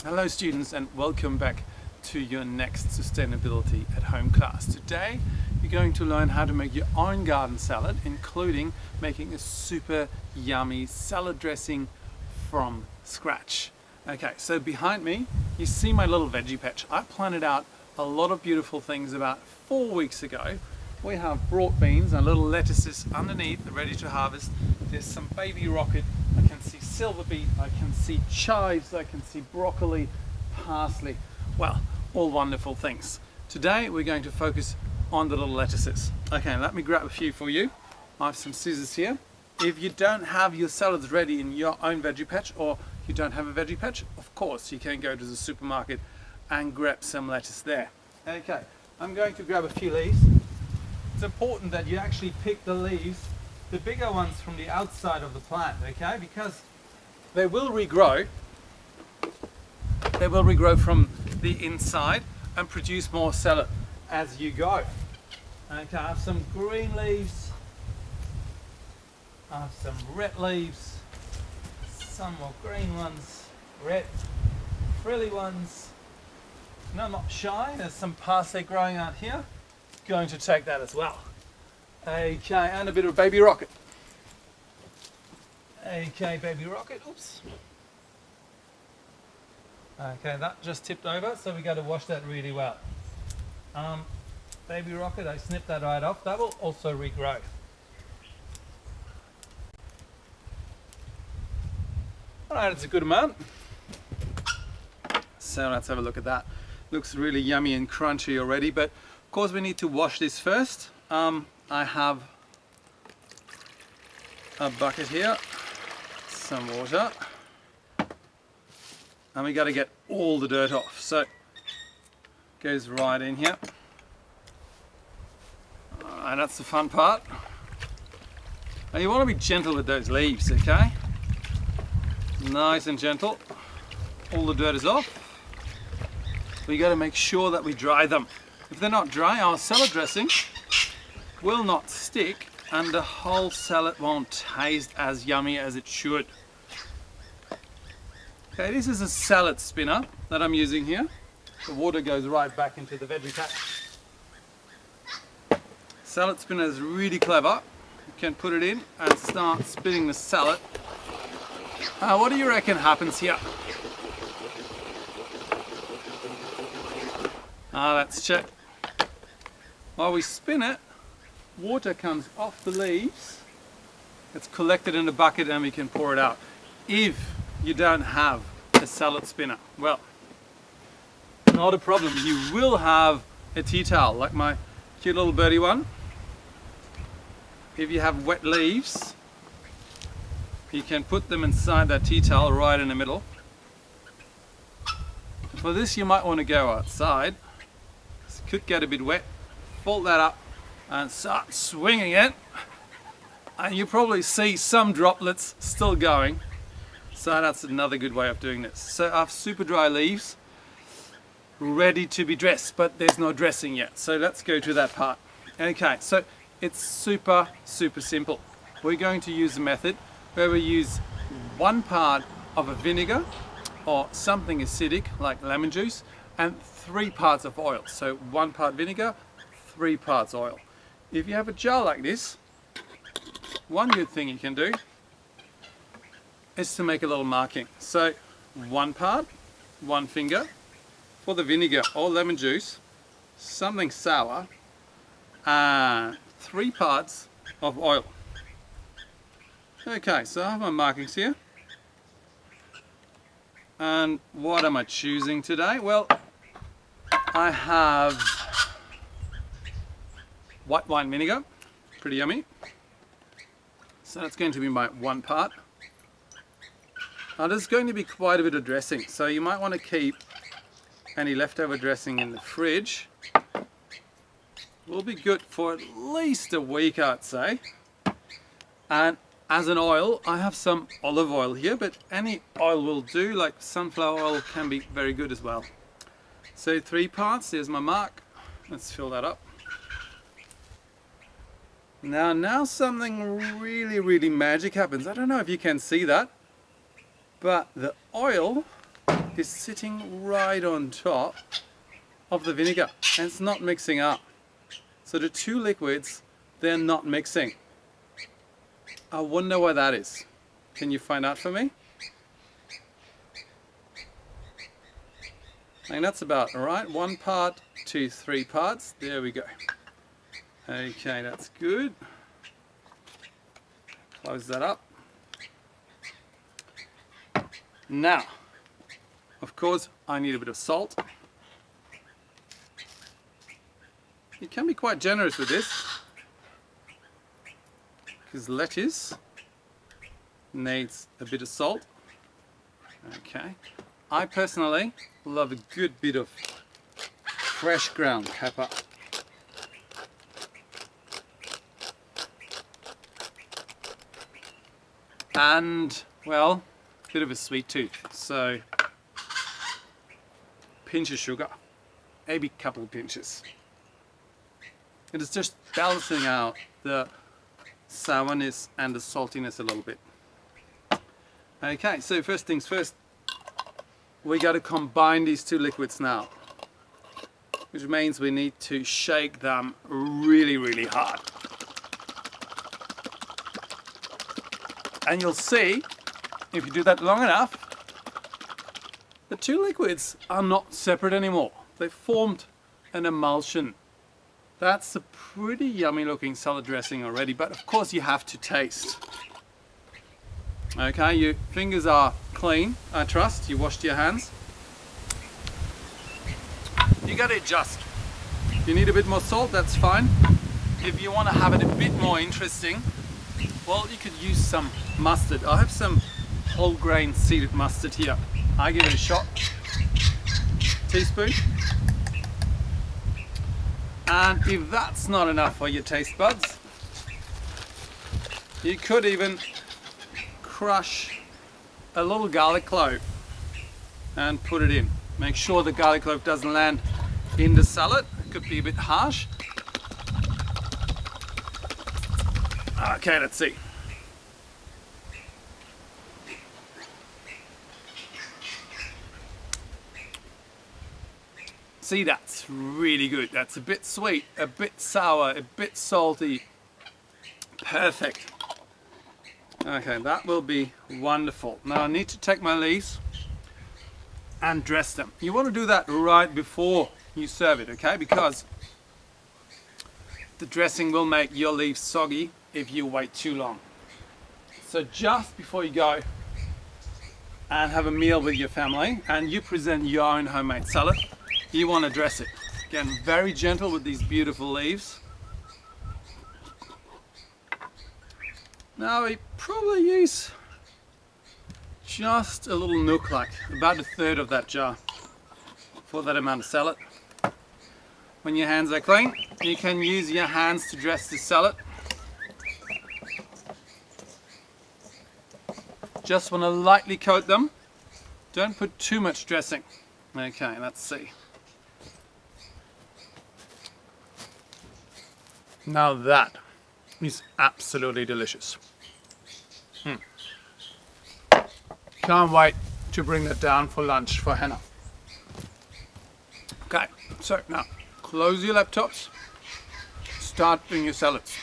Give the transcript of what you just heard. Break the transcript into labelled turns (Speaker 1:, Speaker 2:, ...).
Speaker 1: Hello students, and welcome back to your next sustainability at home class. Today you're going to learn how to make your own garden salad, including making a super yummy salad dressing from scratch. Okay, so behind me you see my little veggie patch. I planted out a lot of beautiful things about 4 weeks ago. We have broad beans and little lettuces underneath ready to harvest. There's some baby rocket, I can see silver beet, I can see chives, I can see broccoli, parsley. Well, all wonderful things. Today we're going to focus on the little lettuces. Okay, let me grab a few for you. I have some scissors here. If you don't have your salads ready in your own veggie patch, or you don't have a veggie patch, of course you can go to the supermarket and grab some lettuce there. Okay, I'm going to grab a few leaves. It's important that you actually pick the leaves, the bigger ones, from the outside of the plant, okay? Because they will regrow. They will regrow from the inside and produce more salad as you go. Okay, I have some green leaves. I have some red leaves. Some more green ones, red, frilly ones. No, I'm not shy. There's some parsley growing out here. Going to take that as well. Okay, and a bit of baby rocket. Okay, baby rocket, oops. Okay, that just tipped over, so we got to wash that really well. Baby rocket, I snipped that right off. That will also regrow. Alright, it's a good amount. So let's have a look at that. Looks really yummy and crunchy already, but of course we need to wash this first. I have a bucket here, some water, and we got to get all the dirt off. So it goes right in here. And that's the fun part. Now you want to be gentle with those leaves, okay? Nice and gentle. All the dirt is off. We got to make sure that we dry them. If they're not dry, our salad dressing will not stick and the whole salad won't taste as yummy as it should. Okay, this is a salad spinner that I'm using here. The water goes right back into the veggie patch. Salad spinner is really clever. You can put it in and start spinning the salad. What do you reckon happens here? Let's check. While we spin it, water comes off the leaves. It's collected in a bucket and we can pour it out. If you don't have a salad spinner, well, not a problem. You will have a tea towel, like my cute little birdie one. If you have wet leaves, you can put them inside that tea towel right in the middle. For this, you might want to go outside. It could get a bit wet. Fold that up and start swinging it, and you probably see some droplets still going. So that's another good way of doing this. So I have super dry leaves ready to be dressed, but there's no dressing yet. So let's go to that part. Okay, so it's super simple. We're going to use a method where we use 1 part of a vinegar or something acidic like lemon juice and 3 parts of oil. So 1 part vinegar, 3 parts oil. If you have a jar like this, one good thing you can do is to make a little marking. So 1 part, 1 finger for the vinegar or lemon juice, something sour, and 3 parts of oil. Okay, so I have my markings here. And what am I choosing today? Well, I have white wine vinegar, pretty yummy. So that's going to be my 1 part. Now there's going to be quite a bit of dressing, so you might want to keep any leftover dressing in the fridge. Will be good for at least a week, I'd say. And as an oil, I have some olive oil here, but any oil will do, like sunflower oil can be very good as well. So 3 parts, there's my mark. Let's fill that up. Now something really magic happens. I don't know if you can see that, but the oil is sitting right on top of the vinegar and it's not mixing up. So the two liquids, they're not mixing. I wonder why that is. Can you find out for me? And that's about right. 1 part to 3 parts. There we go. Okay, that's good. Close that up. Now, of course, I need a bit of salt. You can be quite generous with this, because lettuce needs a bit of salt. Okay. I personally love a good bit of fresh ground pepper. And, well, a bit of a sweet tooth, so pinch of sugar, maybe a couple of pinches. It is just balancing out the sourness and the saltiness a little bit. Okay, so first things first, we got to combine these two liquids now, which means we need to shake them really, really hard. And you'll see, if you do that long enough, the two liquids are not separate anymore. They've formed an emulsion. That's a pretty yummy looking salad dressing already, but of course you have to taste. Okay, your fingers are clean, I trust. You washed your hands. You got to adjust. If you need a bit more salt, that's fine. If you want to have it a bit more interesting, well, you could use some mustard. I have some whole grain seeded mustard here. I give it a shot. Teaspoon. And if that's not enough for your taste buds, you could even crush a little garlic clove and put it in. Make sure the garlic clove doesn't land in the salad. It could be a bit harsh. Okay, let's see. See, that's really good. That's a bit sweet, a bit sour, a bit salty. Perfect. Okay, that will be wonderful. Now I need to take my leaves and dress them. You want to do that right before you serve it, okay? Because the dressing will make your leaves soggy if you wait too long. So just before you go and have a meal with your family and you present your own homemade salad, you want to dress it. Again, very gentle with these beautiful leaves. Now we probably use just a little nook, like about 1/3 of that jar for that amount of salad. When your hands are clean, you can use your hands to dress the salad. Just want to lightly coat them. Don't put too much dressing. Okay, let's see. Now that is absolutely delicious. Can't wait to bring that down for lunch for Hannah. Okay, so now close your laptops, start doing your salads.